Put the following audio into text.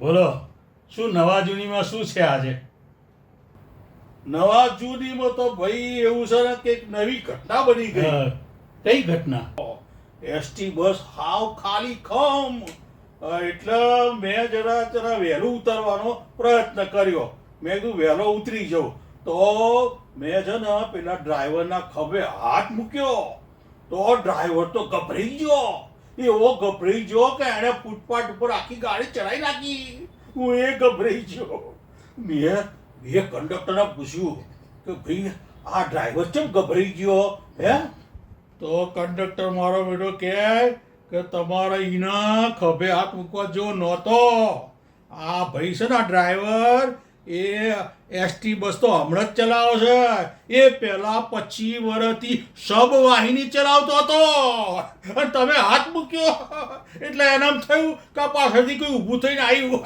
બોલો, શું નવા જૂનીમાં શું છે આજે? નવા જૂનીમાં તો ભાઈ એવું છે ને કે એક નવી ઘટના બની ગઈ. કઈ ઘટના? એસટી બસ હાવ ખાલી ખમ. એટલે મેં જરા વહેલું ઉતરવાનો પ્રયત્ન કર્યો. મેં કીધું વહેલો ઉતરી જાઉં. તો મેં છે ને પેલા ડ્રાઈવરના ખભે હાથ મૂક્યો તો ડ્રાઈવર તો ગભરાઈ ગયો. એવો ગભરાઈ ગયો કે એણે ફૂટપાથ ઉપર આખી ગાડી ચડાવી નાખી. હું એ ગભરાઈ ગયો. મેં કંડક્ટરને પૂછ્યું કે ભાઈ આ ડ્રાઈવર કેમ ગભરાઈ ગયો હે? તો કંડક્ટર મારો બેટો કહે કે તમારા ઈના ખભે હાથ મૂકવા જેવો નહોતો. આ ભાઈ છે ને આ ડ્રાઈવર એ એસટી બસ તો હમણાં જ ચલાવે છે. એ પહેલા 25 વર્ષથી સબ વાહિની ચલાવતો હતો અને તમે હાથ મૂક્યો એટલે એનામ થયું કે પાછળથી કોઈ ઊભું થઈને આવ્યું.